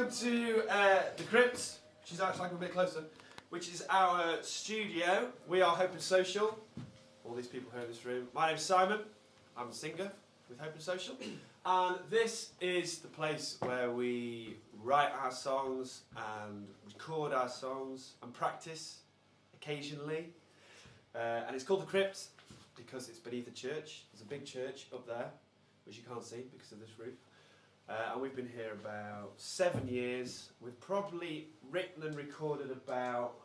welcome to the Crypt. She's actually a bit closer, which is our studio. We are Hope and Social. All these people here in this room. My name's Simon. I'm a singer with Hope and Social, and this is the place where we write our songs and record our songs and practice occasionally. And it's called the Crypt because it's beneath a church. There's a big church up there, which you can't see because of this roof. And we've been here about 7 years. We've probably written and recorded about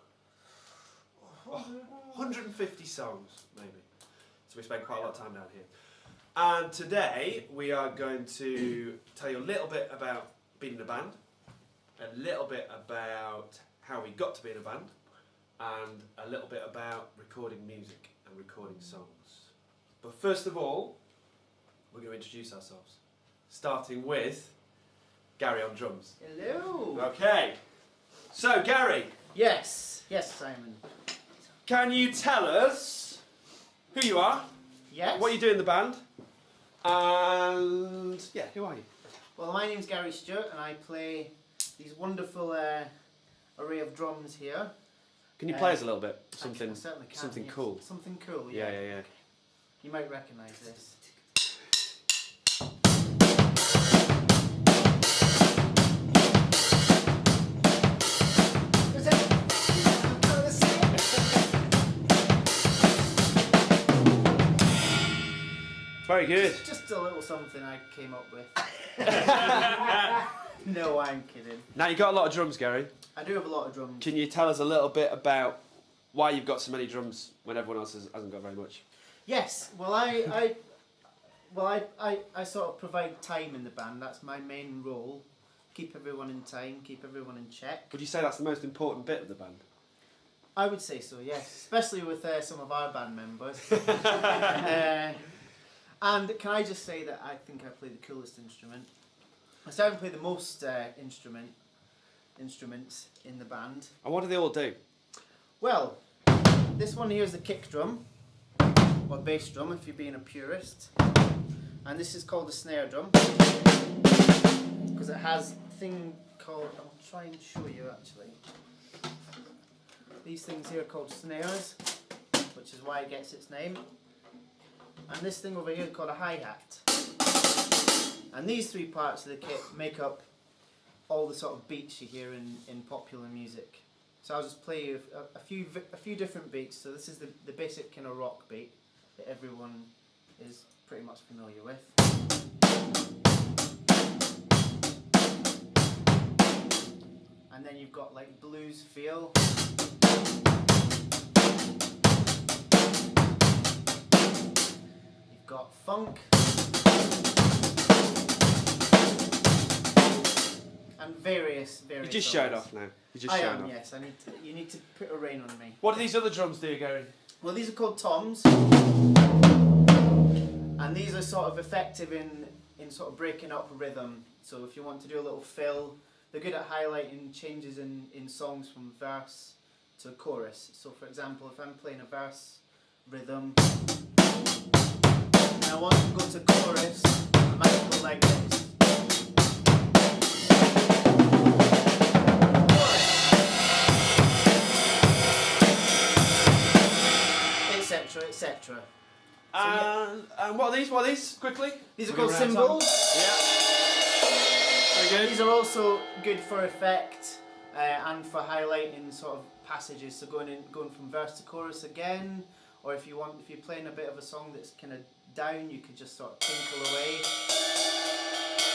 150 songs, maybe. So we spend quite a lot of time down here. And today we are going to tell you a little bit about being in a band, a little bit about how we got to be in a band, and a little bit about recording music and recording songs. But first of all, we're going to introduce ourselves, starting with Gary on drums. Hello. Okay, so Gary. Yes, Simon. Can you tell us who you are? Yes. What you do in the band? And yeah, who are you? Well, my name's Gary Stewart, and I play these wonderful array of drums here. Can you play us a little bit? I certainly can, something yes. cool. Something cool. Yeah. You might recognise this. Very good. Just a little something I came up with. No, I'm kidding. Now you've got a lot of drums, Gary. I do have a lot of drums. Can you tell us a little bit about why you've got so many drums when everyone else hasn't got very much? Yes. Well, I sort of provide time in the band. That's my main role. Keep everyone in time. Keep everyone in check. Would you say that's the most important bit of the band? I would say so. Yes, especially with some of our band members. And can I just say that I think I play the coolest instrument. I certainly play the most instruments in the band. And what do they all do? Well, this one here is the kick drum, or bass drum if you're being a purist. And this is called the snare drum, because it has a thing called, I'll try and show you actually. These things here are called snares, which is why it gets its name. And this thing over here is called a hi-hat. And these three parts of the kit make up all the sort of beats you hear in popular music. So I'll just play you a few different beats. So this is the basic kind of rock beat that everyone is pretty much familiar with. And then you've got like blues feel. You've got funk. And various. You just showed off now. I am, yes. You need to put a rein on me. What do these other drums do, Gary? Well, these are called toms, and these are sort of effective in sort of breaking up rhythm. So if you want to do a little fill, they're good at highlighting changes in songs from verse to chorus. So for example, if I'm playing a verse rhythm, and I want to go to chorus, I might go like this. Etc. And what are these? What are these? Quickly. These are called cymbals. Yeah. Very good. These are also good for effect and for highlighting sort of passages. So going from verse to chorus again, or if you're playing a bit of a song that's kind of down, you could just sort of tinkle away.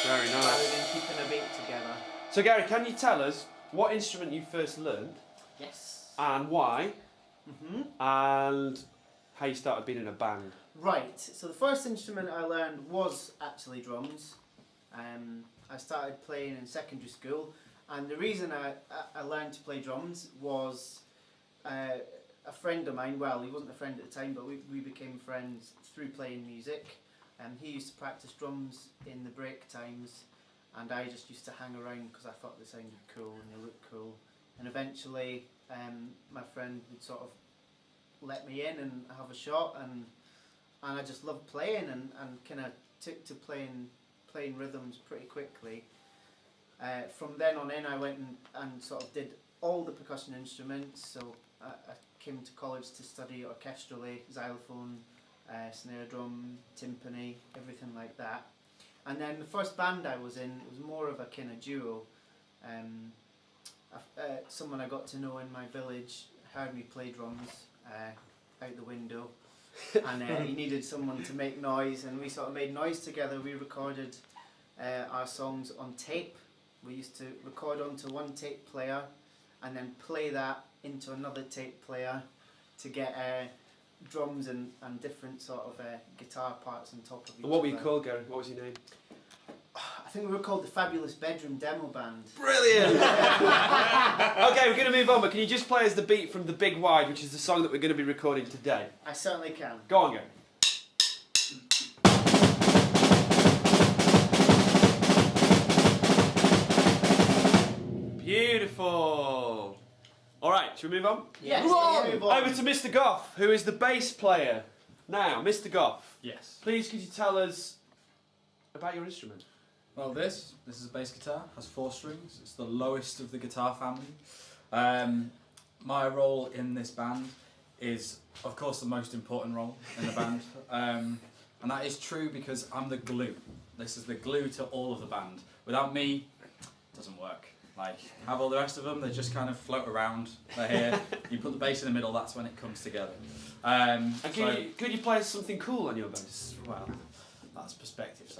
Very nice. Rather than keeping a beat together. So Gary, can you tell us what instrument you first learned? Yes. And why? And how you started being in a band. Right, so the first instrument I learned was actually drums. I started playing in secondary school, and the reason I learned to play drums was a friend of mine, well, he wasn't a friend at the time, but we became friends through playing music. He used to practice drums in the break times, and I just used to hang around because I thought they sounded cool and they looked cool. And eventually my friend would sort of let me in and have a shot, and I just loved playing and kind of took to playing rhythms pretty quickly. From then on in, I went and sort of did all the percussion instruments. So I came to college to study orchestrally, xylophone, snare drum, timpani, everything like that. And then the first band I was in was more of a kind of duo. Someone I got to know in my village heard me play drums out the window, and he needed someone to make noise, and we sort of made noise together. We recorded our songs on tape. We used to record onto one tape player and then play that into another tape player to get drums and different sort of guitar parts on top of each other. What were you called, Gary? What was your name? I think we were called the Fabulous Bedroom Demo Band. Brilliant! Okay, we're going to move on, but can you just play us the beat from The Big Wide, which is the song that we're going to be recording today? I certainly can. Go on, Gary. Beautiful! Alright, should we move on? Yes, Move on! move on. Over to Mr. Goff, who is the bass player. Now, Mr. Goff, Yes. please could you tell us about your instrument? Well, this is a bass guitar. Has 4 strings. It's the lowest of the guitar family. My role in this band is, of course, the most important role in the band, and that is true because I'm the glue. This is the glue to all of the band. Without me, it doesn't work. Like, have all the rest of them, they just kind of float around. They're here. You put the bass in the middle, that's when it comes together. And could you play us something cool on your bass? Well, that's perspective.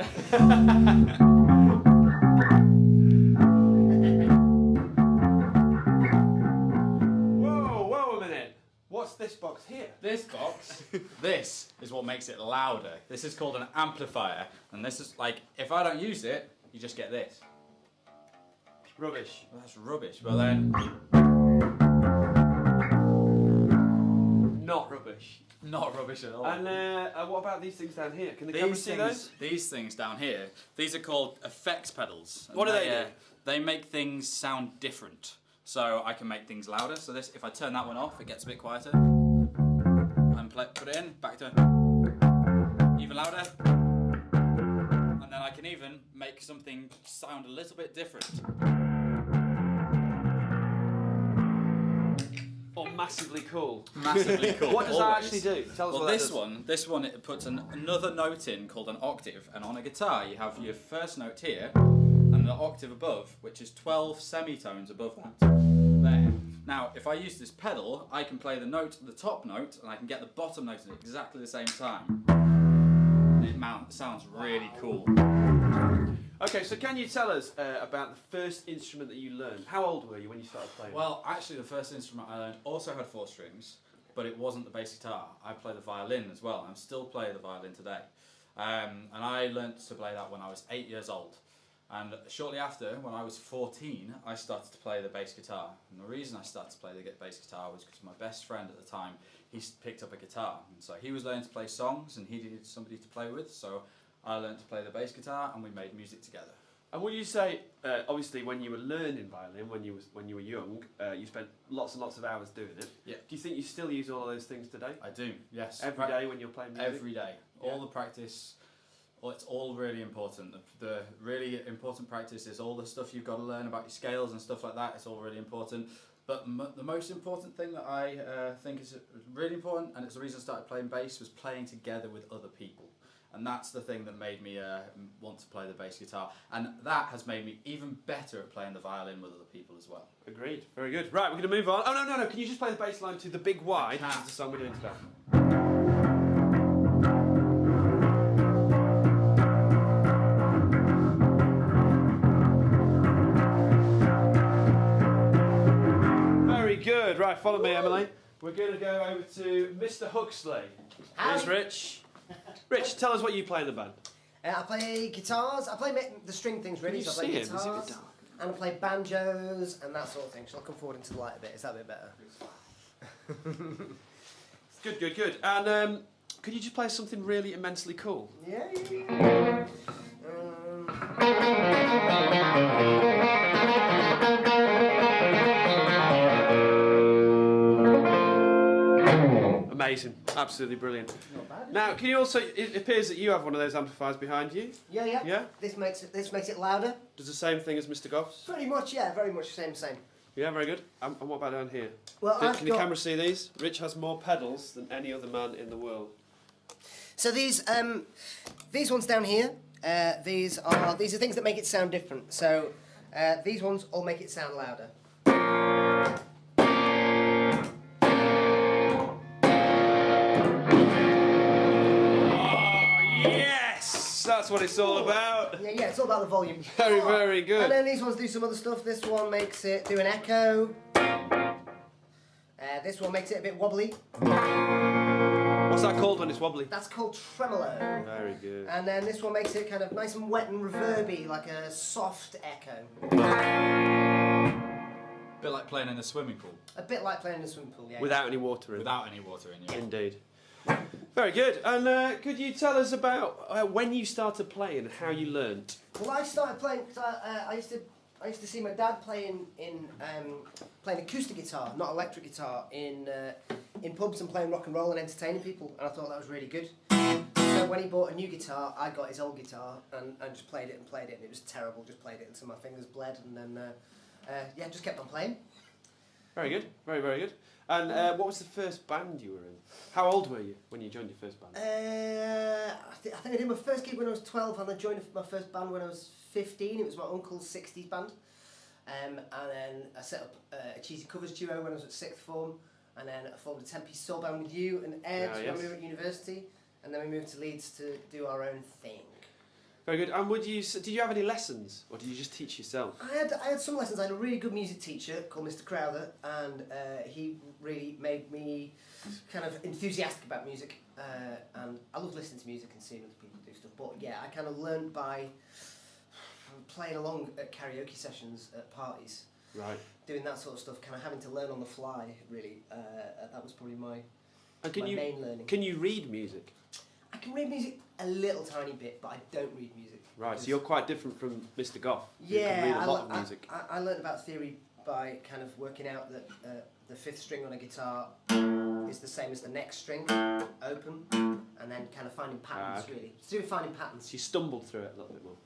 Whoa, a minute. What's this box here? This box, this is what makes it louder. This is called an amplifier, and this is like, if I don't use it, you just get this. Rubbish. Well, that's rubbish. Well then, Not rubbish. not rubbish at all. And what about these things down here? Can the camera see those? These things down here, these are called effects pedals. What do they do? They make things sound different. So I can make things louder. So this, if I turn that one off, it gets a bit quieter. And put it in, back to even louder. And then I can even make something sound a little bit different. Or massively cool. Massively cool. What does that always. actually do? Tell us Well, what that this does. this one, it puts another note in called an octave, and on a guitar you have your first note here, and the octave above, which is 12 semitones above that. There. Now, if I use this pedal, I can play the top note, and I can get the bottom note at exactly the same time. It sounds really cool. Okay, so can you tell us about the first instrument that you learned? How old were you when you started playing? Well, actually, the first instrument I learned also had 4 strings, but it wasn't the bass guitar. I play the violin as well. I still play the violin today. And I learnt to play that when I was 8 years old. And shortly after, when I was 14, I started to play the bass guitar. And the reason I started to play the bass guitar was because my best friend at the time, he picked up a guitar. And so he was learning to play songs, and he needed somebody to play with. So I learned to play the bass guitar, and we made music together. And would you say, obviously, when you were learning violin, when you were young, you spent lots and lots of hours doing it. Yeah. Do you think you still use all of those things today? I do, yes. Every day when you're playing music? Every day. Yeah. All the practice, well, it's all really important. The really important practice is all the stuff you've got to learn about your scales and stuff like that. It's all really important. But the most important thing that I think is really important, and it's the reason I started playing bass, was playing together with other people. And that's the thing that made me want to play the bass guitar. And that has made me even better at playing the violin with other people as well. Agreed. Very good. Right, we're going to move on. Oh, no. Can you just play the bass line to The Big Wide? I can. Which is the song we're doing today. Very good. Right, follow me, Emily. We're going to go over to Mr. Huxley. Here's Rich. Rich, tell us what you play in the band. I play guitars. I play the string things really. Can you So I play see him? Is he a bit guitars, dark? and I play banjos and that sort of thing. Shall I come forward into the light a bit? Is that a bit better? Good. And could you just play something really immensely cool? Yeah. Amazing, absolutely brilliant. Not bad. Now, can you also? It appears that you have one of those amplifiers behind you. Yeah. Yeah. This makes it louder. Does the same thing as Mr. Goff's? Pretty much, yeah. Very much same. Yeah, very good. And what about down here? Well, Can the camera see these? Rich has more pedals than any other man in the world. So these ones down here, these are things that make it sound different. So these ones all make it sound louder. That's what it's all about. Yeah, it's all about the volume. Very, very good. And then these ones do some other stuff. This one makes it do an echo. This one makes it a bit wobbly. What's that called when it's wobbly? That's called tremolo. Very good. And then this one makes it kind of nice and wet and reverby, like a soft echo. A bit like playing in a swimming pool. A bit like playing in a swimming pool, yeah. Without any water in. Without any water in you. Indeed. Very good. And could you tell us about when you started playing and how you learnt? Well, I started playing because I used to see my dad playing acoustic guitar, not electric guitar, in pubs and playing rock and roll and entertaining people, and I thought that was really good. So when he bought a new guitar, I got his old guitar and just played it, and it was terrible. Just played it until my fingers bled, and then just kept on playing. Very good. Very, very good. And what was the first band you were in? How old were you when you joined your first band? I think I did my first gig when I was 12, and I joined my first band when I was 15. It was my uncle's 60s band. And then I set up a cheesy covers duo when I was at sixth form, and then I formed a 10-piece soul band with you and Ed when we were at university, and then we moved to Leeds to do our own thing. Very good. And did you have any lessons, or did you just teach yourself? I had some lessons. I had a really good music teacher called Mr. Crowther, and he really made me kind of enthusiastic about music, and I love listening to music and seeing other people do stuff. But yeah, I kind of learned by playing along at karaoke sessions at parties. Right. Doing that sort of stuff, kind of having to learn on the fly, really. That was probably my main learning. Can you read music? I can read music a little tiny bit, but I don't read music. Right, so you're quite different from Mr. Goff. Yeah, who can read a lot of music. I learned about theory by kind of working out that the fifth string on a guitar is the same as the next string, open, and then kind of finding patterns, really. It's to do with finding patterns. So you stumbled through it a little bit more.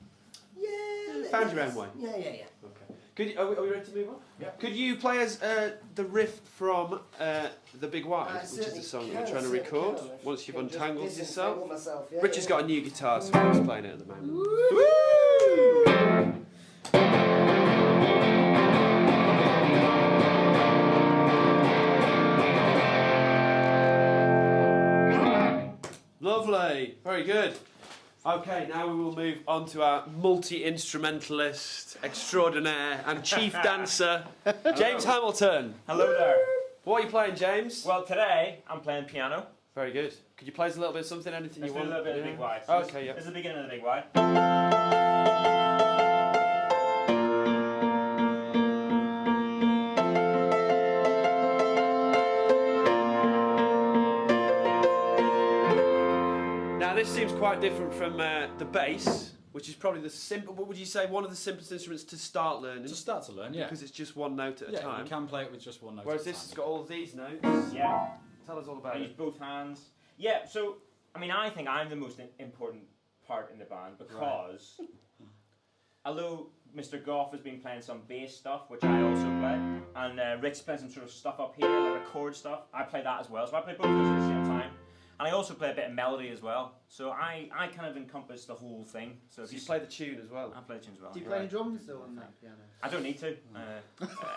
Yeah. Found your own way. Yeah. Okay. Are we ready to move on? Yeah. Could you play us the riff from The Big Wide, which is the song that we're trying to record, once you've untangled yourself? Richard's got a new guitar, so he's playing it at the moment. Woo! Lovely, very good. Okay, now we will move on to our multi-instrumentalist extraordinaire and chief dancer, James Hamilton. Hello there. What are you playing, James? Well, today I'm playing piano. Very good. Could you play us a little bit of something, anything Let's you do want? a little bit of the Big Wide. So okay, yeah. This is the beginning of the Big Wide. Now this seems quite different from the bass, which is probably what would you say, one of the simplest instruments to start learning? To start to learn, yeah. Because it's just one note at a Yeah, time. you can play it with just one note. Whereas at a this time. has got all these notes. Yeah. Tell us all about I use it. both hands. Yeah, so, I mean, I think I'm the most important part in the band because although Mr. Goff has been playing some bass stuff, which I also play, and Rick's playing some sort of stuff up here, like chord stuff, I play that as well. So I play both of those at the same time. And I also play a bit of melody as well. So I kind of encompass the whole thing. So if you play the tune as well. I play the tune as well. Do you play any drums though on that piano? I don't need to.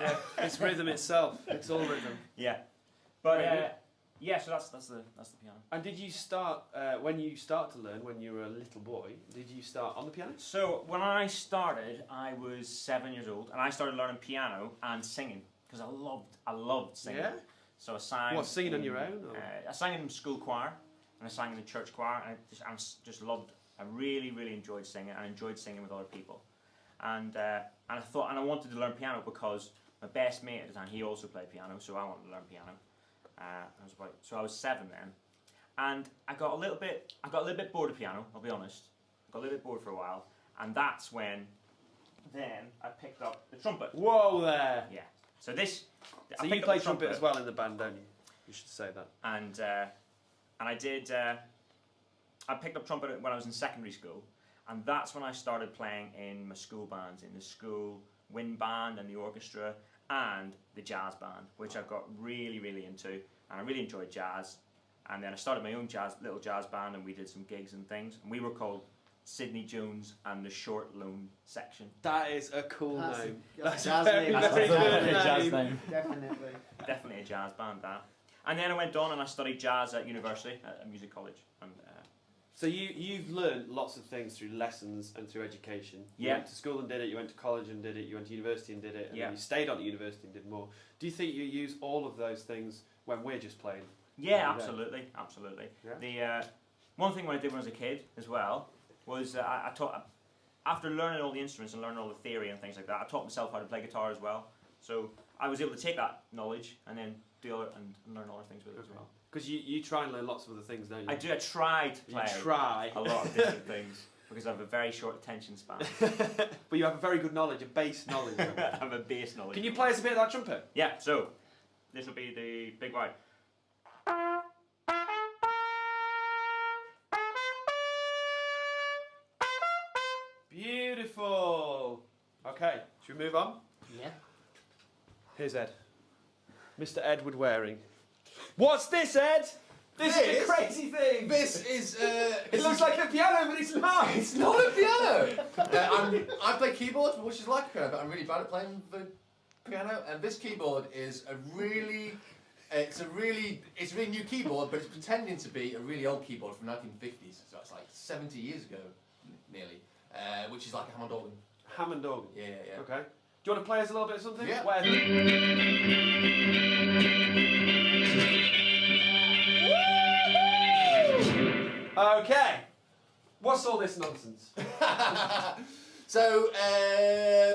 Yeah, it's rhythm itself. It's all rhythm. Yeah. But yeah, so that's the piano. And did you start when you start to learn when you were a little boy? Did you start on the piano? So when I started, I was 7 years old, and I started learning piano and singing because I loved singing. Yeah. So I sang. What, singing on your own? Or? I sang in school choir, and I sang in the church choir, and I just loved. I really enjoyed singing, and I enjoyed singing with other people. And I thought, and I wanted to learn piano because my best mate at the time, he also played piano, so I wanted to learn piano. I was 7 then, and I got a little bit bored of piano. I'll be honest, I got a little bit bored for a while, and that's when then I picked up the trumpet. Whoa there! Yeah. So this. So you play trumpet as well in the band, don't you? You should say that. And I did. I picked up trumpet when I was in secondary school, and that's when I started playing in my school bands, in the school wind band and the orchestra and the jazz band, which I've got really, really into, and I really enjoyed jazz. And then I started my own little jazz band, and we did some gigs and things, and we were called Sydney Jones and the Short Loan Section. That is a cool name. That's That's a a very, jazz very name. good Jazz name. name. Definitely. Definitely a jazz band, that. And then I went on and I studied jazz at university, at a music college. And So you've learned lots of things through lessons and through education. You Yeah. went to school and did it, you went to college and did it, you went to university and did it, and Yeah. then you stayed on at university and did more. Do you think you use all of those things when we're just playing? yeah, Every day? absolutely, absolutely. Yeah. The one thing when I did when I was a kid as well was I taught, after learning all the instruments and learning all the theory and things like that, I taught myself how to play guitar as well. So I was able to take that knowledge and then do other and learn other things with it as well. Because you try and learn lots of other things, don't you? I do. I try to You play try. a lot of different things because I have a very short attention span. But you have a very good knowledge, a base knowledge. I have a bass knowledge. Can you play us a bit of that trumpet? Yeah. So this will be the big wide. Beautiful. Okay, should we move on? Yeah. Here's Ed. Mr. Edward Waring. What's this, Ed? This is This? a crazy thing. This is. It looks like a piano, but it's not. It's not a piano. I play keyboard, which is like a piano, but I'm really bad at playing the piano. And this keyboard is a really. It's a really new keyboard, but it's pretending to be a really old keyboard from 1950s. So it's like 70 years ago, nearly. Which is like a Hammond organ. Hammond organ. Yeah, yeah, yeah. Okay. Do you want to play us a little bit of something? Yeah. Where? Okay. What's all this nonsense? So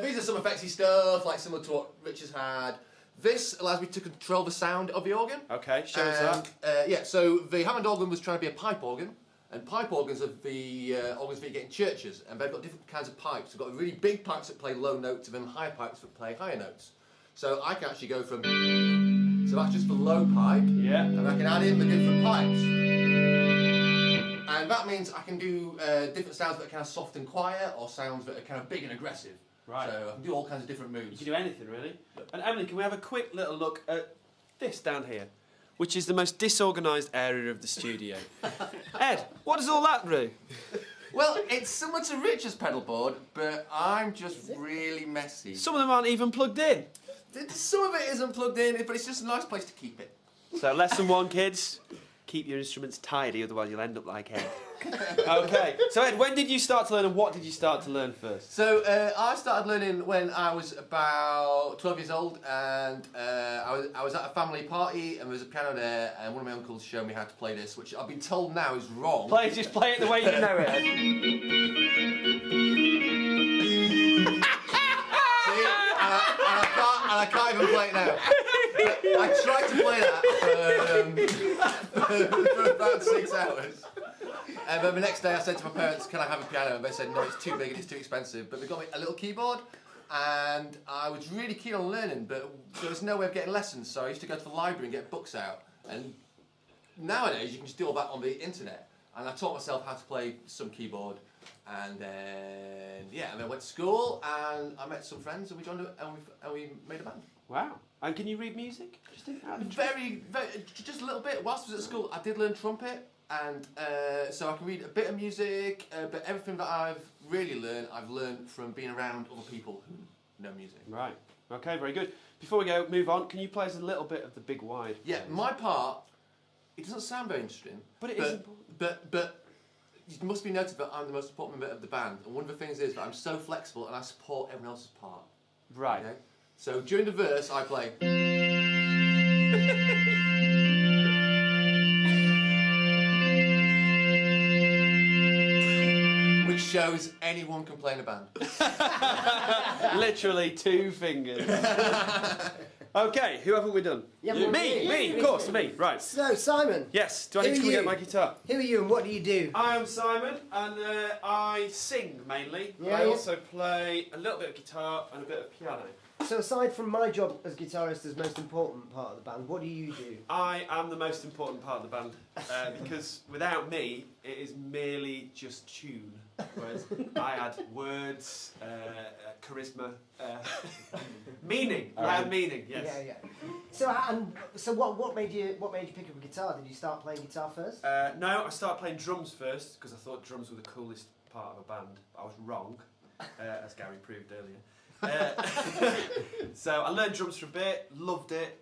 these are some effectsy stuff, like similar to what Rich has had. This allows me to control the sound of the organ. Okay, show us that. Yeah, so the Hammond organ was trying to be a pipe organ, and pipe organs are the organs that you get in churches, and they've got different kinds of pipes. They've got really big pipes that play low notes, and then high pipes that play higher notes. So I can actually go from, so that's just the low pipe, Yeah. and I can add in the different pipes. And that means I can do different sounds that are kind of soft and quiet, or sounds that are kind of big and aggressive. Right. So I can do all kinds of different You moves. can do anything, really. And Emily, can we have a quick little look at this down here, which is the most disorganised area of the studio? Ed, what does all that do? Well, it's similar to Rich's pedal board, but I'm just really messy. Some of them aren't even plugged in. Some of it isn't plugged in, but it's just a nice place to keep it. So lesson 1, kids, keep your instruments tidy, otherwise you'll end up like Ed. Okay, so Ed, when did you start to learn and what did you start to learn first? So I started learning when I was about 12 years old, and I was at a family party, and there was a piano there, and one of my uncles showed me how to play this, which I've been told now is wrong. Just play it the way you know it. Ed. See? And I can't even play it now. I tried to play that for about 6 hours. And then the next day I said to my parents, can I have a piano? And they said, no, it's too big and it's too expensive. But they got me a little keyboard, and I was really keen on learning, but there was no way of getting lessons, so I used to go to the library and get books out. And nowadays you can just do all that on the internet. And I taught myself how to play some keyboard, and then I went to school, and I met some friends, and we joined and we made a band. Wow. And can you read music? Just Very, just a little bit. Whilst I was at school, I did learn trumpet, and so I can read a bit of music, but everything that I've really learned, I've learned from being around other people who know music. Right. Okay, very good. Before we move on, can you play us a little bit of the big wide? Yeah, my part, it doesn't sound very interesting. But it is important. But it must be noted that I'm the most important member of the band, and one of the things is that I'm so flexible and I support everyone else's part. Right. Okay? So during the verse, I play. Which shows anyone can play in a band. Literally 2 fingers. Okay, who haven't we done? Yeah, You. well, Me, of course, me. Right. So, Simon, Yes, do I need to Who come are get you? my guitar? who are you and what do you do? I am Simon, and I sing mainly. Yeah, I yeah. also play a little bit of guitar and a bit of piano. So aside from my job as guitarist as most important part of the band, what do you do? I am the most important part of the band because without me, it is merely just tune. Whereas I add words, charisma, meaning. I add meaning. Yes. Yeah. So what made you pick up a guitar? Did you start playing guitar first? No, I started playing drums first because I thought drums were the coolest part of a band. I was wrong, as Gary proved earlier. So I learned drums for a bit, loved it,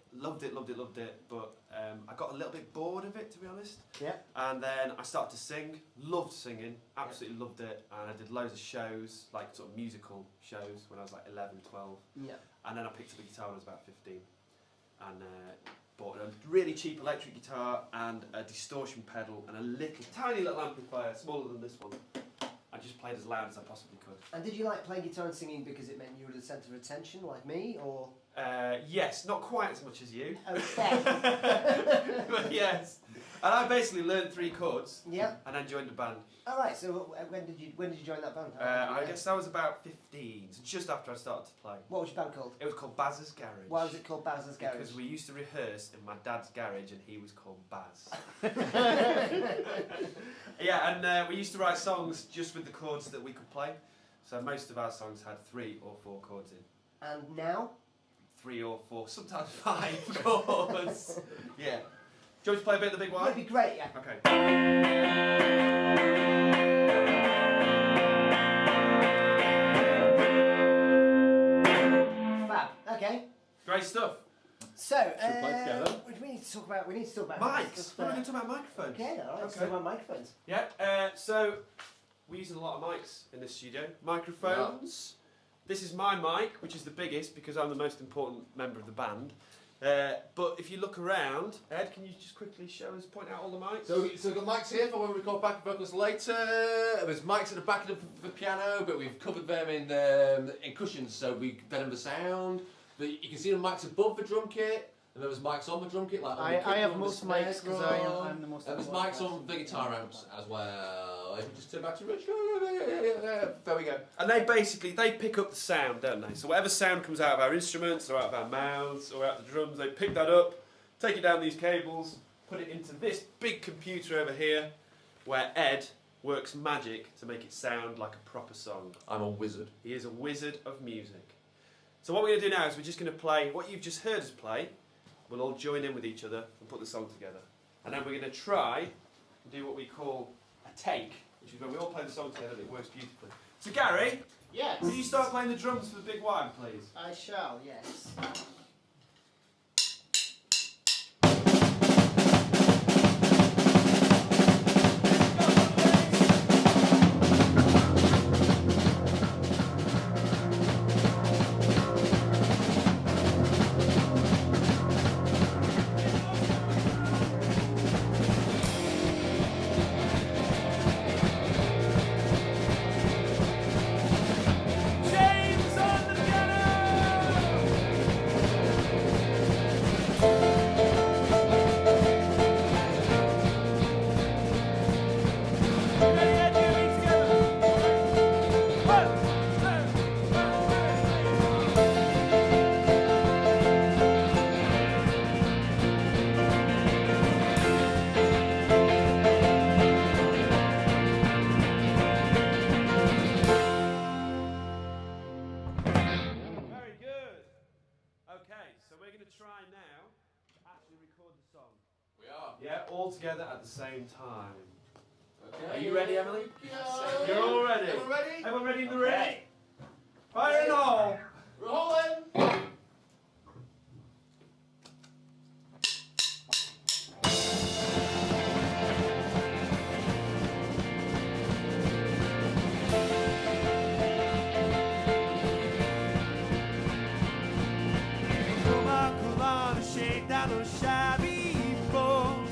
but I got a little bit bored of it, to be honest. Yeah. And then I started to sing, loved singing, absolutely loved it, and I did loads of shows, like sort of musical shows when I was like 11, 12. Yeah. And then I picked up a guitar when I was about 15 and bought a really cheap electric guitar and a distortion pedal and a tiny little amplifier, smaller than this one. I just played as loud as I possibly could. And did you like playing guitar and singing because it meant you were the centre of attention, like me, or? Yes, not quite as much as you. Okay. But yes. And I basically learned 3 chords. Yeah. And then joined the band. All right. So when did you join that band? I guess I was about 15, so just after I started to play. What was your band called? It was called Baz's Garage. Why was it called Baz's Garage? Because we used to rehearse in my dad's garage, and he was called Baz. Yeah, and we used to write songs just with the chords that we could play. So most of our songs had 3 or 4 chords in. And now? 3 or 4, sometimes 5 chords. Yeah. Do you want to play a bit of the big one? That'd be great, yeah. Okay. Fab. Okay. Great stuff. So, Should we play together? we need to talk about Mics. stuff, We're going to talk about microphones. Okay, all right. Let's Okay. talk about microphones. Yeah. So we're using a lot of mics in this studio. Microphones. This is my mic, which is the biggest because I'm the most important member of the band. But if you look around, Ed, can you just quickly show us, point out all the mics? So we've got mics here for when we record backing vocals later. There's mics at the back of the piano, but we've covered them in cushions, so we better the sound. But you can see the mics above the drum kit, and there's mics on the drum kit. Like on the kick I have drum, most the snare mics because drum. I'm the most. And there's important mics on person. the guitar amps as well. If you just turn back to Rich, there we go. And they pick up the sound, don't they? So whatever sound comes out of our instruments, or out of our mouths, or out of the drums, they pick that up, take it down these cables, put it into this big computer over here, where Ed works magic to make it sound like a proper song. I'm a wizard. He is a wizard of music. So what we're going to do now is we're just going to play what you've just heard us play. We'll all join in with each other and put the song together. And then we're going to try and do what we call a take, which is when we all play the song together and it works beautifully. So Gary, Yes. will you start playing the drums for the big one, please? I shall. Yes. James on the piano! Ready, Ed, you meet together. One, Very good. Okay, so we're going to try now to actually record the song. We are. Yeah, all together at the same time. Okay. Are you ready, Emily? Yeah. You're all ready. Everyone ready? Everyone ready in the ring? Fire and all! Rolling. Shake down those shabby bones.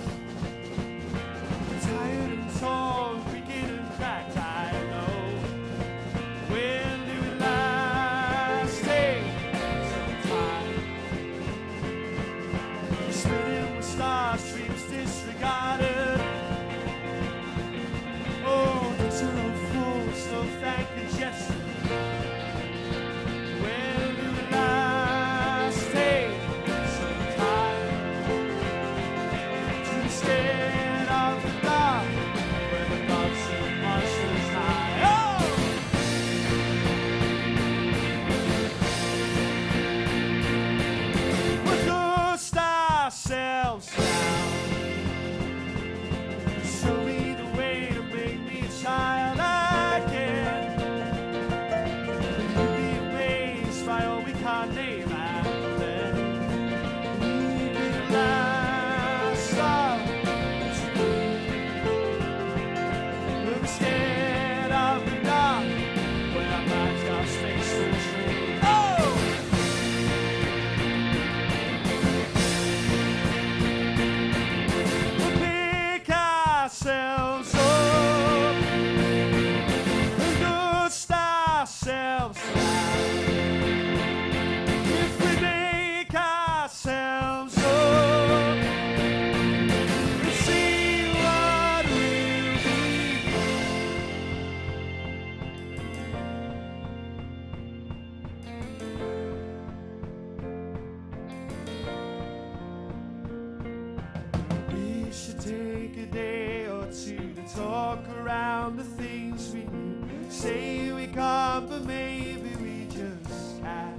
Tired and torn, creaking and cracked, I know. When do we last take some time? Spinning with star streams disregarded. Oh, the tunnel full, so thank you, Jesse. When do we last? ourselves sound. Show me the way to make me a child again. You'd be amazed by all we can't name and then we'd be the last of the dream. We'll be scared of the dark when our minds got space to dream. Oh! We'll pick ourselves up and dust ourselves out. If we make ourselves up and see what we'll be. We should take a day or two to talk around the things we knew. Say we can't, but maybe we just can.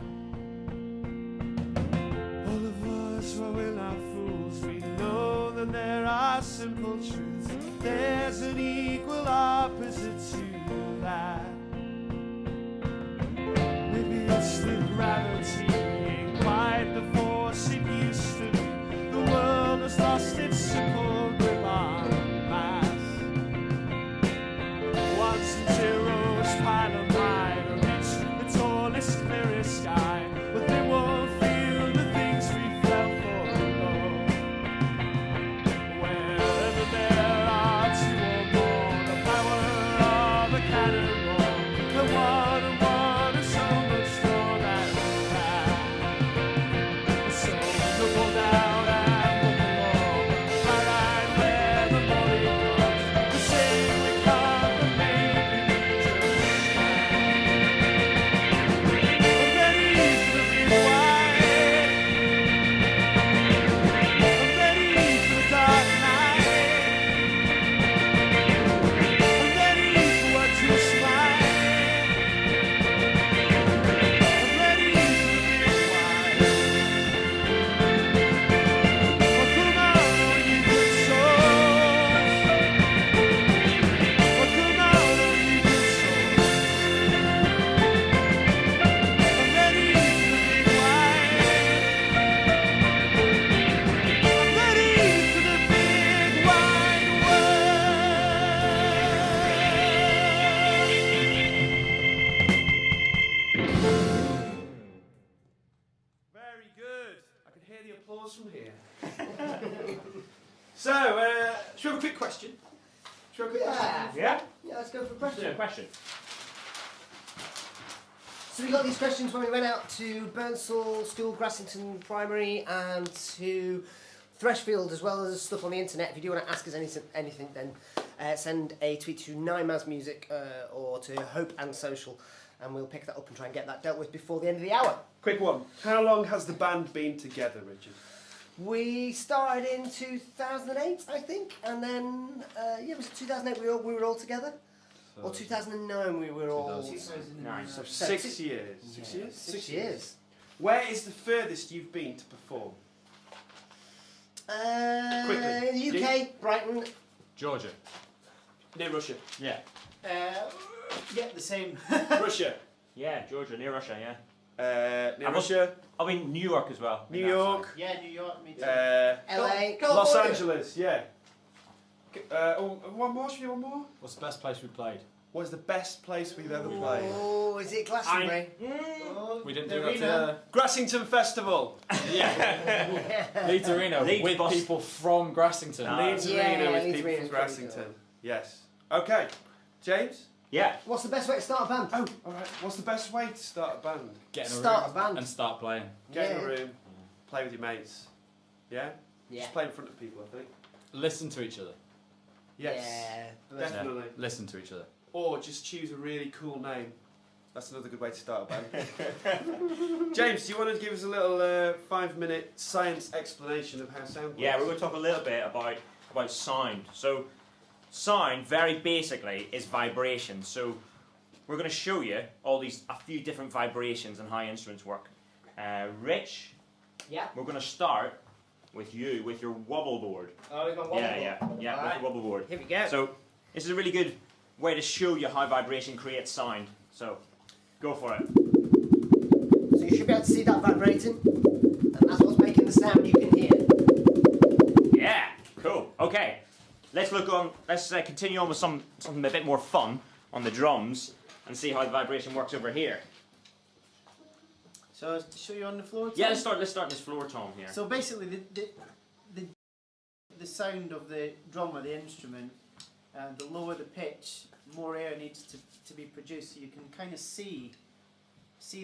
All of us, well, we're not fools. We know that there are simple truths. There's an equal opposite to that. Maybe it's the gravity ain't quite the force it used to be. The world has lost its simple grip on mass. Ones and zeros pile them high to reach the tallest, clearest sky, but they won't feel the things we felt for below. Wherever there are two or more, the power of a cannonball, the one and one is so much more than that. So knuckle down and look along, right where the body goes. The same we can't, but maybe we just can. I'm ready for the big white. I'm ready for the dark night. I'm ready for what you smile. I'm ready for the big white. Well, come on, all you good souls. Well, come on, all you good souls. I'm ready for the big white. I'm ready for the big wide world. Very good. I can hear the applause from here. So, should we have a quick question? Should we have a quick question? Yeah. Yeah? Yeah, let's go for a Question. question. Question. So we got these questions when we went out to Burnsall School, Grassington Primary, and to Threshfield, as well as stuff on the internet. If you do want to ask us anything, then send a tweet to 9MazMusic or to Hope and Social, and we'll pick that up and try and get that dealt with before the end of the hour. Quick one. How long has the band been together, Richard? We started in 2008, I think, and then it was 2008 we were all together, or 2009 we were all. 2009. So So 6 years. 6 years? 6 years. Where is the furthest you've been to perform? Quickly. In the UK, Brighton. Georgia. Near Russia. Yeah. Yeah, the same. Russia. Yeah, Georgia, near Russia, yeah. Near I was- Russia. I mean, New York as well. New York. Yeah, New York, me too. LA. Los California. Angeles, yeah. One more, should we do one more? What's the best place we played? What is the best place we've ever played? Oh, is it Glastonbury? Oh, We didn't the do that arena. Grassington Festival. Leeds Arena Leeds with Bos- people from Grassington. Leeds Yeah, Arena with Leeds people Arena's from pretty Grassington. cool. Yes. Okay. James? Yeah. What's the best way to start a band? Oh, alright. What's the best way to start a band? Get in a Start room a band. and start playing. Get in Yeah. a room, play with your mates. Yeah? Yeah. Just play in front of people, I think. Listen to each other. Yes. Yeah. Definitely. Listen to each other. Or just choose a really cool name. That's another good way to start a band. James, do you want to give us a little 5-minute science explanation of how sound works? Yeah, we're going to talk a little bit about sound. So, sound, very basically, is vibration. So, we're going to show you a few different vibrations and how instruments work. Rich, Yeah. we're going to start with you with your wobble board. Oh, we've got one more. Yeah, with Alright. the wobble board. Here we go. So this is a really good way to show you how vibration creates sound. So go for it. So you should be able to see that vibrating, and that's what's making the sound you can hear. Yeah, cool. Okay, let's continue on with something a bit more fun on the drums and see how the vibration works over here. So to show you on the floor. Tom? Yeah, let's start this floor tom here. So basically, the sound of the drum or the instrument, the lower the pitch, more air needs to be produced. So you can kind of see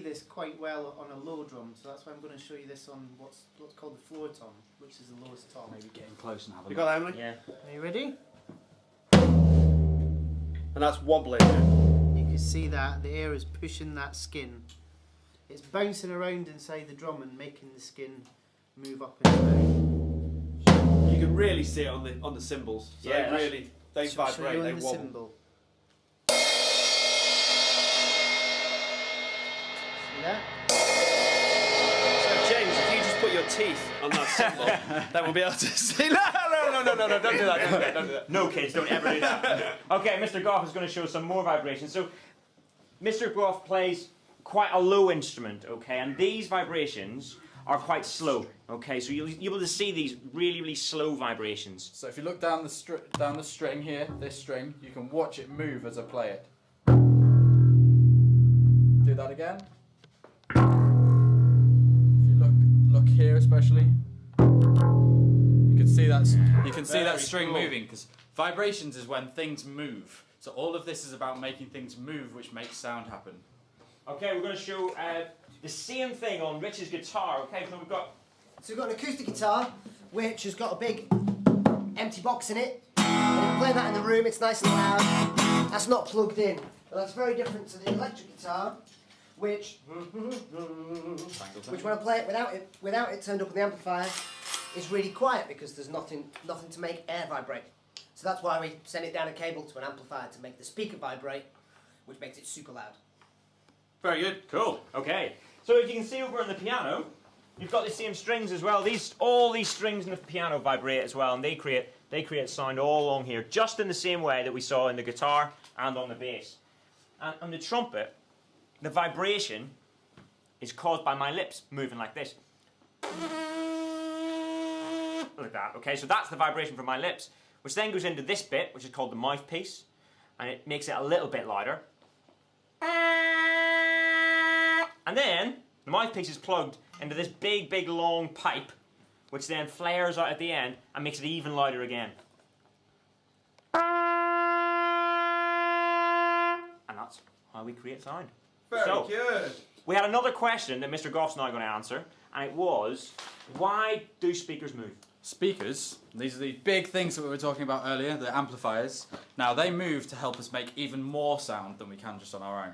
this quite well on a low drum. So that's why I'm going to show you this on what's called the floor tom, which is the lowest tom. Maybe getting close and have a You look. got that, Emily? Yeah. Are you ready? And that's wobbling. You can see that the air is pushing that skin. It's bouncing around inside the drum and making the skin move up and down. You can really see it on the cymbals. So Yeah, they Show you vibrate, on they the wobble. cymbal. See that? So James, if you just put your teeth on that cymbal, then we'll be able to see. No, don't do that, don't do that. No kids, don't ever do that. Okay, Mr. Goff is going to show some more vibrations. So Mr. Goff plays quite a low instrument, okay, and these vibrations are quite slow, okay, so you'll be able to see these really, really slow vibrations. So if you look down the string here, this string, you can watch it move as I play it. Do that again. If you look here especially, you can see that Very string cool. moving, because vibrations is when things move. So all of this is about making things move, which makes sound happen. Okay, we're going to show the same thing on Rich's guitar, okay, so we've got... So we've got an acoustic guitar, which has got a big empty box in it. And if you play that in the room, it's nice and loud. That's not plugged in. But that's very different to the electric guitar, which when I play it without it turned up on the amplifier, is really quiet because there's nothing to make air vibrate. So that's why we send it down a cable to an amplifier to make the speaker vibrate, which makes it super loud. Very good. Cool, okay. So if you can see over on the piano, you've got the same strings as well. All these strings in the piano vibrate as well, and they create sound all along here, just in the same way that we saw in the guitar and on the bass. And on the trumpet, the vibration is caused by my lips moving like this. Like that, okay? So that's the vibration from my lips, which then goes into this bit, which is called the mouthpiece, and it makes it a little bit louder. And then the mouthpiece is plugged into this big, big, long pipe, which then flares out at the end and makes it even louder again. And that's how we create sound. Very So, good. we had another question that Mr. Goff's now going to answer, and it was, why do speakers move? Speakers, these are the big things that we were talking about earlier, the amplifiers. Now they move to help us make even more sound than we can just on our own.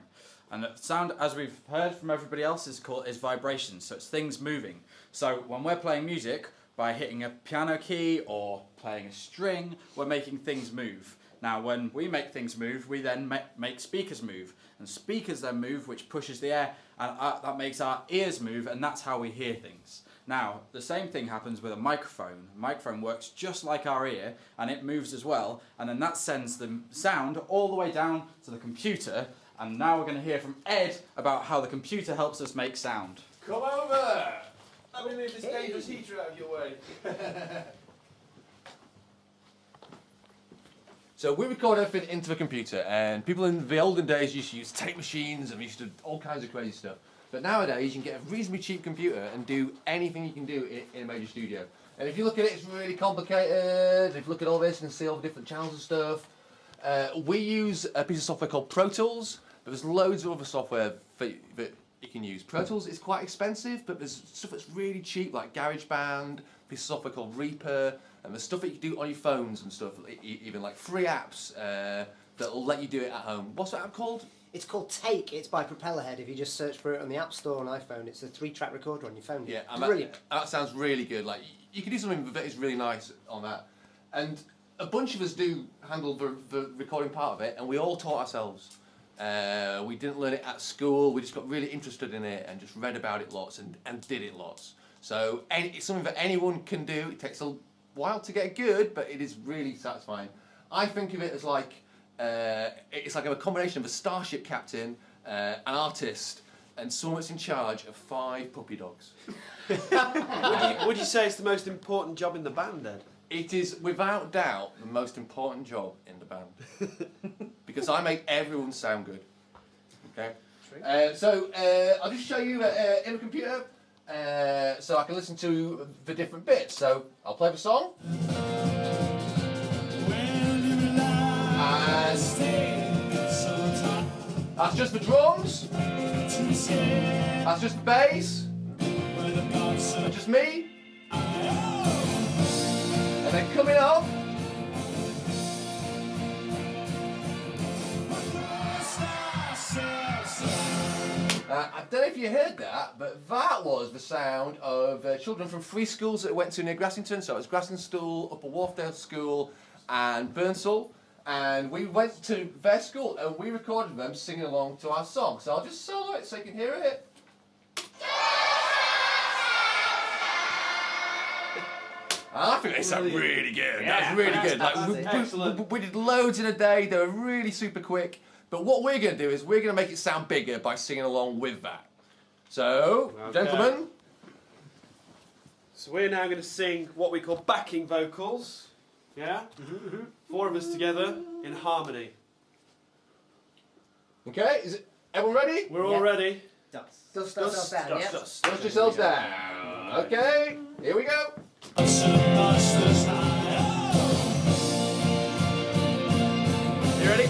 And the sound, as we've heard from everybody else, is vibrations, so it's things moving. So when we're playing music, by hitting a piano key or playing a string, we're making things move. Now when we make things move, we then make speakers move. And speakers then move, which pushes the air, and that makes our ears move, and that's how we hear things. Now, the same thing happens with a microphone. A microphone works just like our ear, and it moves as well, and then that sends the sound all the way down to the computer, and now we're going to hear from Ed about how the computer helps us make sound. Come over. Let me move this dangerous heater out of your way. So we record everything into the computer, and people in the olden days used to use tape machines and used to do all kinds of crazy stuff. But nowadays you can get a reasonably cheap computer and do anything you can do in a major studio. And if you look at it, it's really complicated. If you look at all this and see all the different channels and stuff, we use a piece of software called Pro Tools, but there's loads of other software that you can use. Pro Tools is quite expensive, but there's stuff that's really cheap, like GarageBand, a piece of software called Reaper, and there's stuff that you can do on your phones and stuff, even like free apps that'll let you do it at home. What's that app called? It's called Take. It's by Propellerhead. If you just search for it on the App Store on iPhone, it's a 3-track recorder on your phone. Yeah, Brilliant. That sounds really good. Like you can do something that is really nice on that, and a bunch of us do handle the recording part of it, and we all taught ourselves. We didn't learn it at school. We just got really interested in it and just read about it lots and did it lots. So it's something that anyone can do. It takes a while to get good, but it is really satisfying. I think of it as like it's like a combination of a starship captain, an artist, and someone that's in charge of 5 puppy dogs. Would you say it's the most important job in the band, Ed? It is without doubt the most important job in the band because I make everyone sound good. Okay. So I'll just show you in the computer so I can listen to the different bits. So I'll play the song. That's just the drums. That's just the bass. That's just me. And then coming up. I don't know if you heard that, but that was the sound of children from 3 schools that went to near Grassington. So it was Grassington School, Upper Wharfdale School, and Burnsall. And we went to their school and we recorded them singing along to our song. So I'll just solo it so you can hear it. I think they sound really good. Yeah, That's really good. Like we did loads in a day. They were really super quick. But what we're going to do is we're going to make it sound bigger by singing along with that. So, gentlemen. So we're now going to sing what we call backing vocals. Yeah? 4 of us together in harmony. Okay, is it everyone ready? We're all ready. Dust ourselves down, yeah? Dust yourselves down. Okay, here we go. You ready?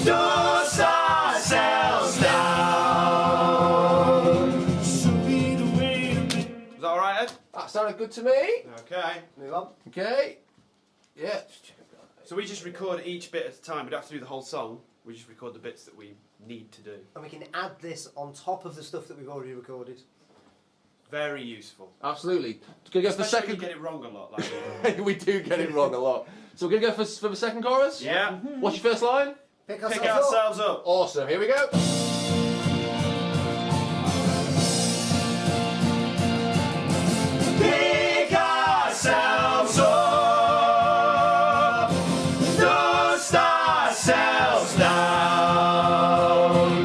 Dust ourselves down. Was that alright, Ed? That sounded good to me. Okay. Move on. Okay. Yeah. So we just record each bit at a time. We don't have to do the whole song. We just record the bits that we need to do. And we can add this on top of the stuff that we've already recorded. Very useful. Absolutely. Gonna go for the Especially second. when you get it wrong a lot. Like We do get it wrong a lot. So we're gonna go for the second chorus. yeah. What's your first line? Pick Pick ourselves up. ourselves up. Awesome. Here we go. Pick ourselves up, dust ourselves down,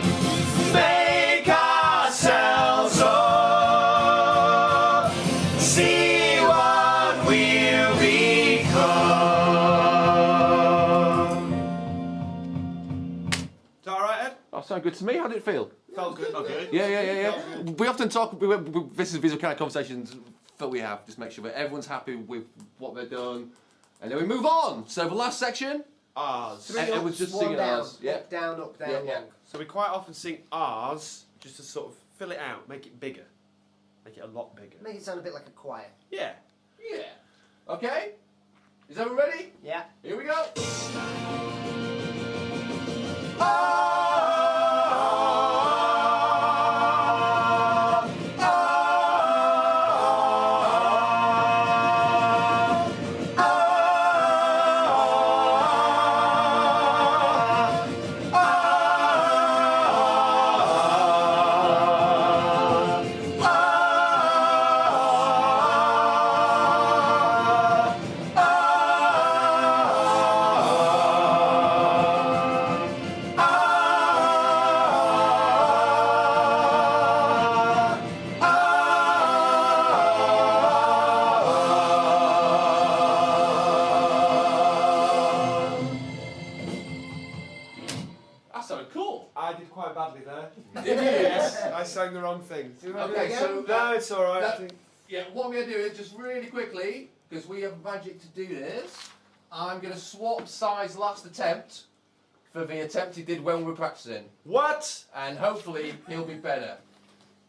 make ourselves up, see what we'll become. Is that alright, Ed? That sounded good to me. How did it feel? Felt good. Okay. Yeah. We often talk. These are kind of conversations that we have. Just make sure that everyone's happy with what they've done, and then we move on. So the last section. R's. 3 And it ups, was just 1 singing down. ours, yeah. Up, down, Yeah. long. So we quite often sing R's just to sort of fill it out, make it bigger, make it a lot bigger. Make it sound a bit like a choir. Yeah. Yeah. Okay. Is everyone ready? Yeah. Here we go. That sounded cool. I did quite badly there. Did you? Yes. I sang the wrong thing. Okay, so No, it's alright. I think. yeah, what I'm going to do is just really quickly, because we have magic to do this, I'm going to swap Si's last attempt for the attempt he did when we were practicing, What? and hopefully he'll be better.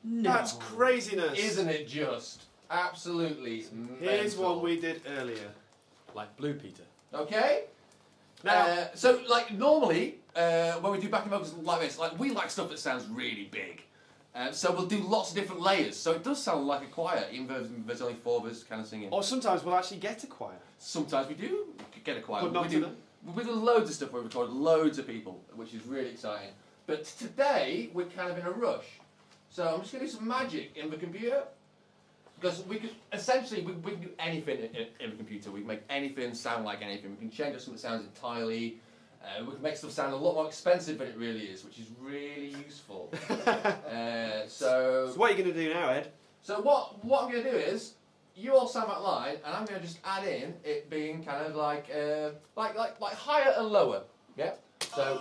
That's craziness. Isn't it just? Absolutely. Here's mental. one we did earlier. Like Blue Peter. Okay. Now, So like normally when we do backing vocals like this, like we like stuff that sounds really big. So we'll do lots of different layers. So it does sound like a choir, even though there's only 4 of us kind of singing. or sometimes we'll actually get a choir. Sometimes we do get a choir. But not we do. today. We do loads of stuff. We record loads of people, which is really exciting. But today we're kind of in a rush So I'm just going to do some magic in the computer. Because we can do anything in the computer. We can make anything sound like anything. We can change up some of the sounds entirely. We can make stuff sound a lot more expensive than it really is, which is really useful. So what are you going to do now, Ed? So what I'm going to do is, you all sound that line, and I'm going to just add in it being kind of like higher and lower. Yeah. So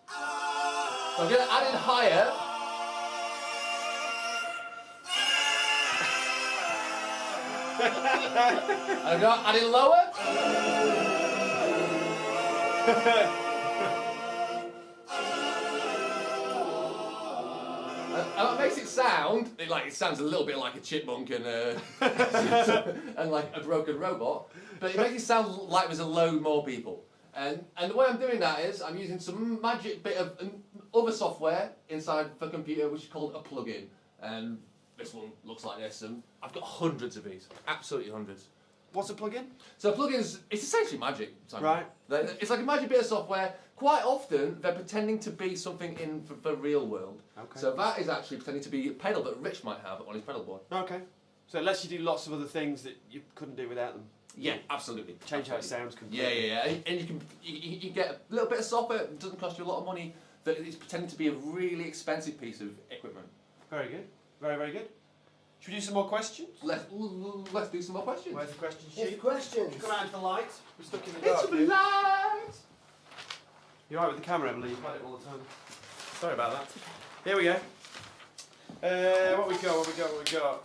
I'm going to add in higher. And I'm going to add in lower. And that makes it sound, it sounds a little bit like a chipmunk and and like a broken robot, but it makes it sound like there's a load more people. And the way I'm doing that is I'm using some magic bit of other software inside the computer which is called a plugin. And this one looks like this, and I've got hundreds of these, absolutely hundreds. What's a plugin? So a plugin it's essentially magic. Simon. Right. It's like a magic bit of software. Quite often they're pretending to be something in the real world. Okay. So that is actually pretending to be a pedal that Rich might have on his pedal board. Okay. So it lets you do lots of other things that you couldn't do without them. Yeah, absolutely. Change how it Absolutely. sounds completely. Yeah. And you can get a little bit of software. It doesn't cost you a lot of money. That is pretending to be a really expensive piece of equipment. Very good. Very, very good. Should we do some more questions? Let's do some more questions. Where's the question Here's the sheet? questions. Come out into the light. We're stuck in the It's dark. a dude. light. You're right with the camera, Emily. You find it all the time. Sorry about that. Here we go. What we got?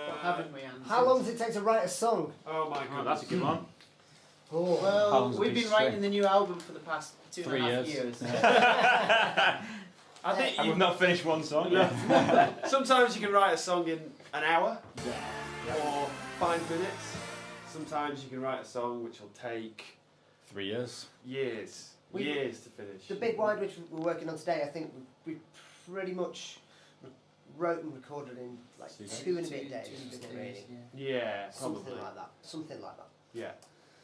What haven't we, Andy? How long does it take to write a song? Oh my Oh, god. that's a good one. Oh. How Well, long's a we've piece been of writing string? the new album for the past 2.5 3 years. I think And we've not finished one song No. yet. Sometimes you can write a song in an hour or 5 minutes. Sometimes you can write a song which will take 3 years. years. Years to finish. The big wide which we're working on today, I think we pretty much wrote and recorded in like 2 and a bit days. isn't it, really? Yeah, probably. Something like that. Something like that. Yeah.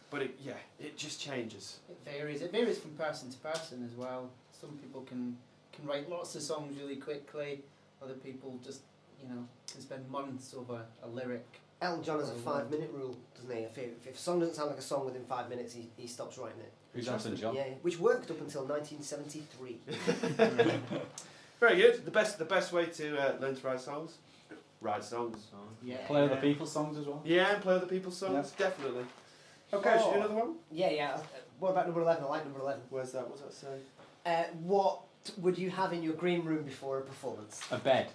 But it just changes. It varies. It varies from person to person as well. Some people can write lots of songs really quickly. Other people just, can spend months over a lyric. Elton John has a 5-minute rule, doesn't he? If a song doesn't sound like a song within 5 minutes, he stops writing it. Who's Elton John? Yeah, which worked up until 1973. Very good. The best way to learn to write songs. Write songs. Yeah. Play other people's songs as well. Yeah, and play other people's songs. Definitely. Okay, should we do another one? Yeah. What about number 11? I like number 11. Where's that? What's that say? What would you have in your green room before a performance? A bed.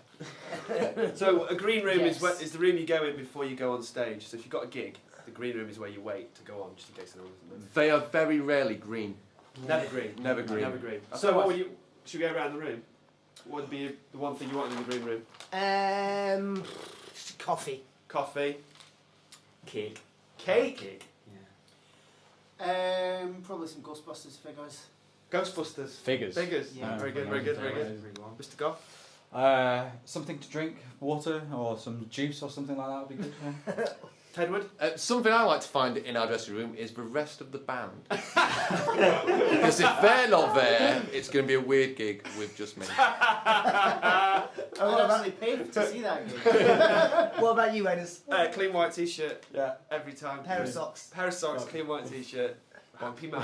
So a green room Yes. is the room you go in before you go on stage. So if you've got a gig, the green room is where you wait to go on, just in case anyone isn't They are very rarely green. there. Never green. Never green. Never green. That's So how what I- would you? Should we go around the room? What would be the one thing you want in the green room? Coffee. Coffee. Cake. Cake. Probably some Ghostbusters figures. Ghostbusters. Figures. Figures. Yeah. Very good. Very good. Very good. Mr. Goff. Something to drink, water, or some juice or something like that would be good. Yeah. Tedward. Something I like to find in our dressing room is the rest of the band. Because if they're not there, it's going to be a weird gig with just me. I would actually pay to see that gig. What about you, Edders? Clean white t-shirt. Yeah. Every time. Pair of socks. Pair of socks. Clean white t-shirt. Bumpy man.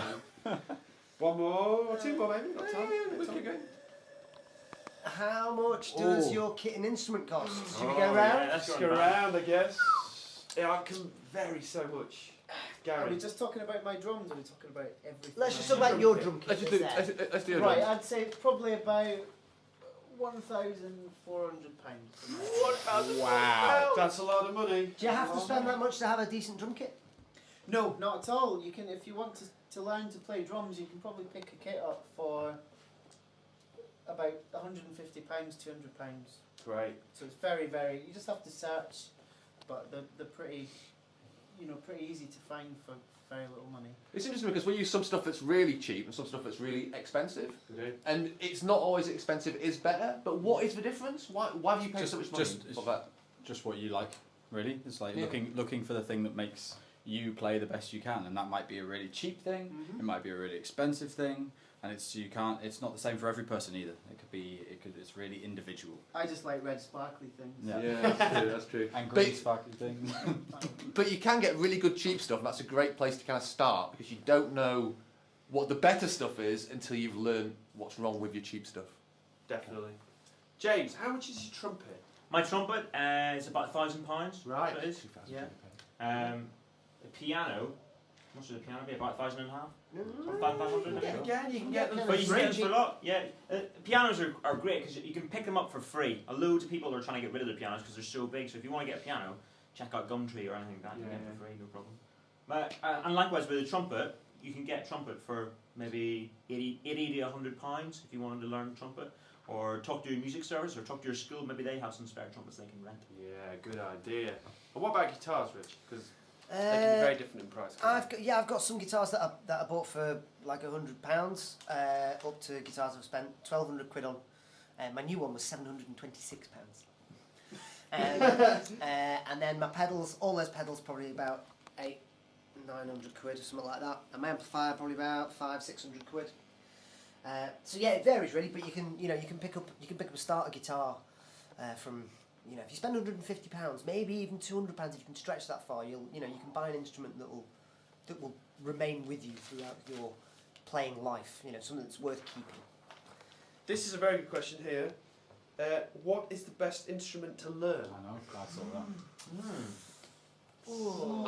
One more or two more, maybe. Got time. we Got keep time. going. How much does Oh. your kit and instrument cost? Should we Oh, go round? yeah, let's Let's go go around. around, I guess. Yeah, it can vary so much. Are we Gary. just talking about my drums, or are we talking about everything? Let's just talk about your drum kit. Let's just do, let's do a Right, drum. I'd say it's probably about £1,400. Wow. That's a lot of money. Do you have to spend that much to have a decent drum kit? No, not at all. You can, if you want to learn to play drums, you can probably pick a kit up for about £150, £200. Great. So it's very, very. You just have to search, but they're pretty, pretty easy to find for very little money. It's interesting because we use some stuff that's really cheap and some stuff that's really expensive. Okay. And it's not always expensive is better, but what is the difference? Why have you paid so much money for that? Just what you like, really. It's like Yeah. looking for the thing that makes you play the best you can, and that might be a really cheap thing, it might be a really expensive thing, and it's not the same for every person either. It's really individual. I just like red sparkly things. That's true. And green sparkly things. But you can get really good cheap stuff, and that's a great place to kind of start, because you don't know what the better stuff is until you've learned what's wrong with your cheap stuff. Definitely. James, how much is your trumpet? My trumpet is about £1,000. Right. So it is. Yeah. The piano, how much does a piano be? About £1,500. Again, you can get them for But you can get them free. for a lot. Yeah. Pianos are great because you can pick them up for free. Loads of people are trying to get rid of their pianos because they're so big. So if you want to get a piano, check out Gumtree or anything like that. You can get it for free, no problem. But and likewise with a trumpet, you can get a trumpet for maybe 80 to £100 if you wanted to learn trumpet. Or talk to your music service, or talk to your school. Maybe they have some spare trumpets they can rent. Yeah, good idea. And what about guitars, Rich? Because they can be very different in price. I've got some guitars that I bought for like £100, up to guitars I've spent £1,200 on. My new one was £726. And then my pedals, all those pedals, probably about £900 or something like that. And my amplifier probably about £500-600. So yeah, it varies really, but you can pick up a starter guitar from, if you spend £150, maybe even £200, if you can stretch that far, you can buy an instrument that will remain with you throughout your playing life. Something that's worth keeping. This is a very good question here. What is the best instrument to learn? I know, I saw that.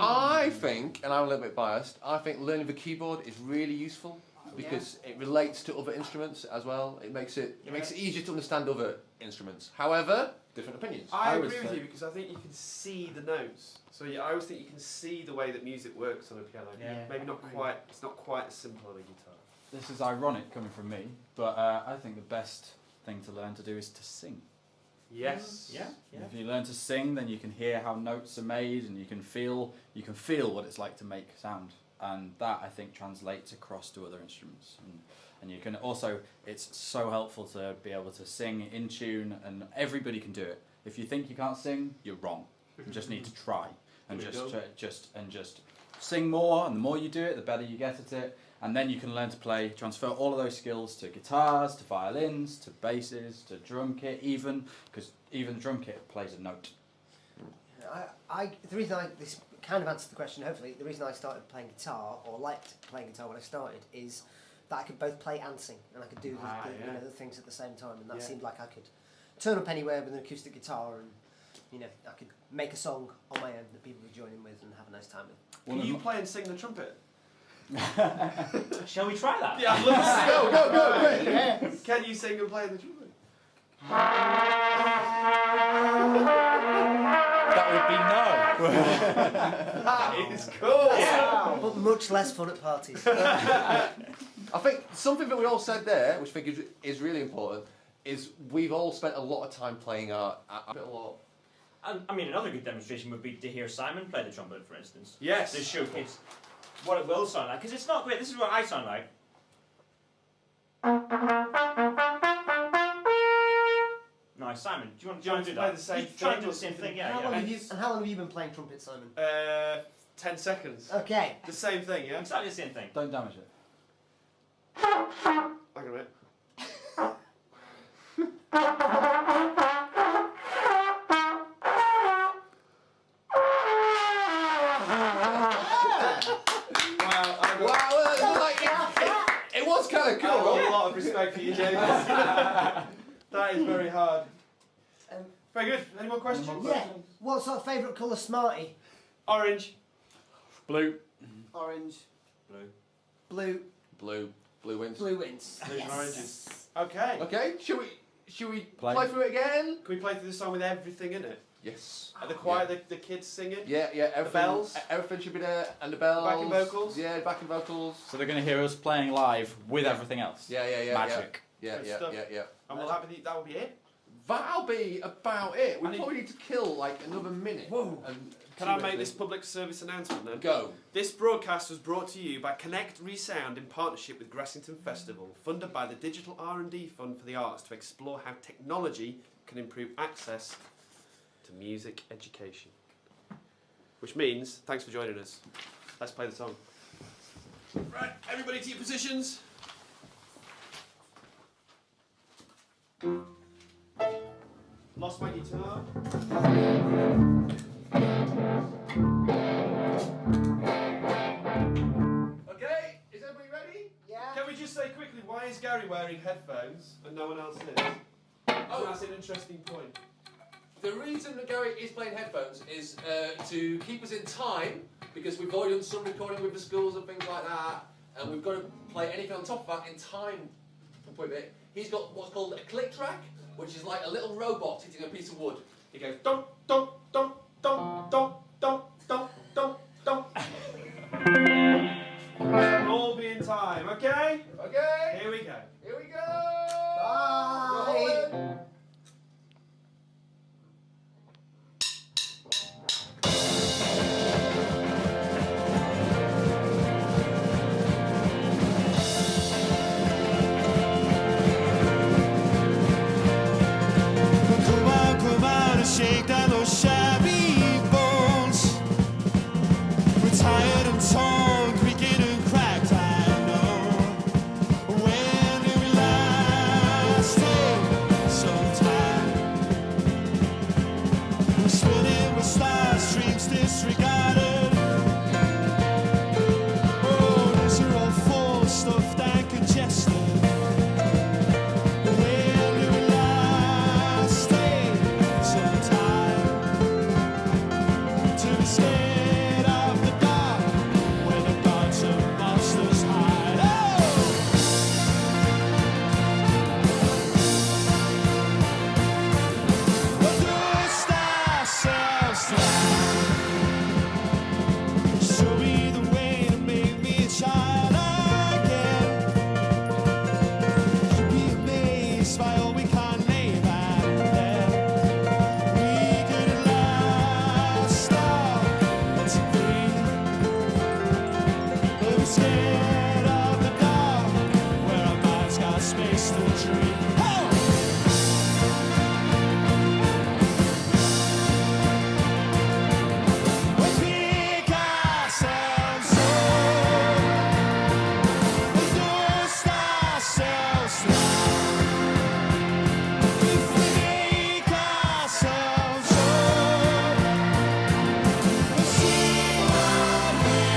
I think, and I'm a little bit biased, I think learning the keyboard is really useful because it relates to other instruments as well. It makes it easier to understand other instruments. However, different opinions. I agree with you because I think you can see the notes. So I always think you can see the way that music works on a piano. Yeah. Maybe not quite. It's not quite as simple on a guitar. This is ironic coming from me, but I think the best thing to learn to do is to sing. Yes. Yeah. If you learn to sing, then you can hear how notes are made, and you can feel what it's like to make sound, and that I think translates across to other instruments. And you can also, it's so helpful to be able to sing in tune, and everybody can do it. If you think you can't sing, you're wrong. You just need to try and just sing more, and the more you do it, the better you get at it. And then you can learn to transfer all of those skills to guitars, to violins, to basses, to drum kit, because even the drum kit plays a note. The reason this kind of answers the question, hopefully, the reason I started playing guitar, or liked playing guitar when I started, is that I could both play and sing, and I could do the things at the same time, and that seemed like I could turn up anywhere with an acoustic guitar, and I could make a song on my own that people would join in with and have a nice time with. Can you play and sing the trumpet? Shall we try that? Yeah, I'd love to sing. Go! Yeah. Can you sing and play the trumpet? That would be no. That is cool. Wow. But much less fun at parties. I think something that we all said there, which I think is really important, is we've all spent a lot of time playing a lot. I mean, another good demonstration would be to hear Simon play the trumpet, for instance. Yes. To showcase what it will sound like, because it's not great. This is what I sound like. Nice, Simon. Do you want to do play that? the same You try thing and do or the same something? thing, yeah. How yeah. long have you been playing trumpet, Simon? 10 seconds. Okay. The same thing, yeah? Exactly the same thing. Don't damage it. Hang on a minute. It was kind of I've got cool. a lot of respect for you, James. That is very hard. Very good. Any more questions? Yeah. What sort of favourite colour, Smarty? Orange. Blue. Orange. Blue. Blue wins. Blue wins. Blues and oranges. Okay. Okay, should we Play. play through it again? Can we play through the song with everything in it? Yes. And the choir, the kids singing? Yeah, everything, bells? Everything should be there, and the bells. Backing vocals? Yeah, backing vocals. So they're going to hear us playing live with everything else. Yeah. Magic. Yeah. Good stuff. And will that will be it? That'll be about it. We I need- probably need to kill like another minute. Whoa. And Can 2 I make minutes. this public service announcement then? Go. This broadcast was brought to you by Connect Resound in partnership with Gressington Festival, funded by the Digital R&D Fund for the Arts to explore how technology can improve access to music education. which means thanks for joining us. Let's play the song. Right, everybody to your positions. Lost my guitar. Okay, is everybody ready? Yeah. Can we just say quickly, why is Gary wearing headphones and no one else is? Oh, that's an interesting point. The reason that Gary is playing headphones is to keep us in time, because we've already done some recording with the schools and things like that, and we've got to play anything on top of that in time with it. He's got what's called a click track, which is like a little robot hitting a piece of wood. He goes dum dum dum dum dum dum dum dum dum. All be in time, okay? Okay, Here we go. here we go! Bye. We're rolling. Come out and shake down those shabby bones. We're tired and torn, creaking and cracked, I know. When did we last take some time? We're spinning with stars, dreams disregarded. Oh, these are all full, stuffed and congested. Scared of the dark, where the gods and monsters hide. We'll twist ourselves down. Show me the way to make me a child again. You'll be amazed by all we can't lay back then. We could last we're scared of the dark, where our minds got space to dream. We'll pick ourselves up, we'll dust ourselves down. If we make ourselves up, we'll see what we'll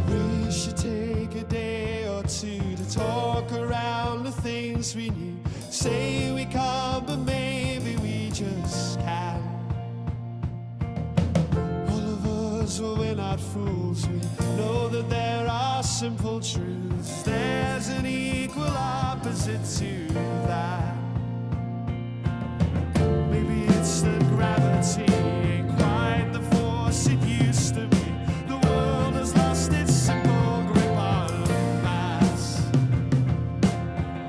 We should take a day or two to talk around the things we knew. Say we can't, but maybe we just can. All of us, well, we're not fools. We know that there are simple truths. There's an equal opposite to that. Maybe it's that gravity ain't quite the force it used to be. The world has lost its simple grip on mass.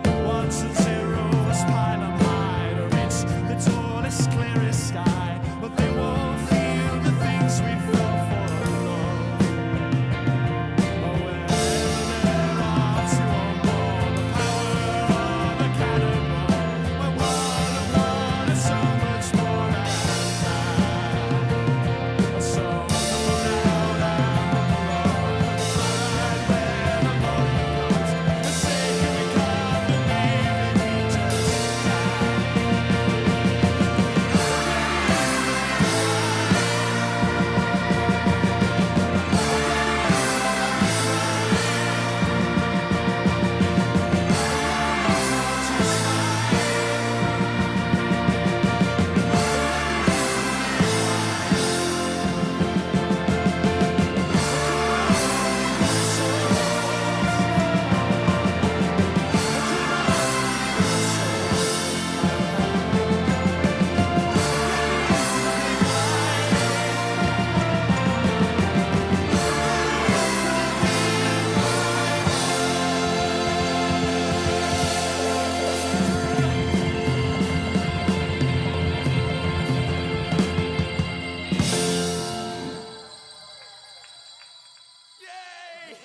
Ones and zeros pile up high to reach the tallest, clearest sky, but they won't feel the things we felt for love. Oh, wherever there are two or more, the power of a cannonball. Bye.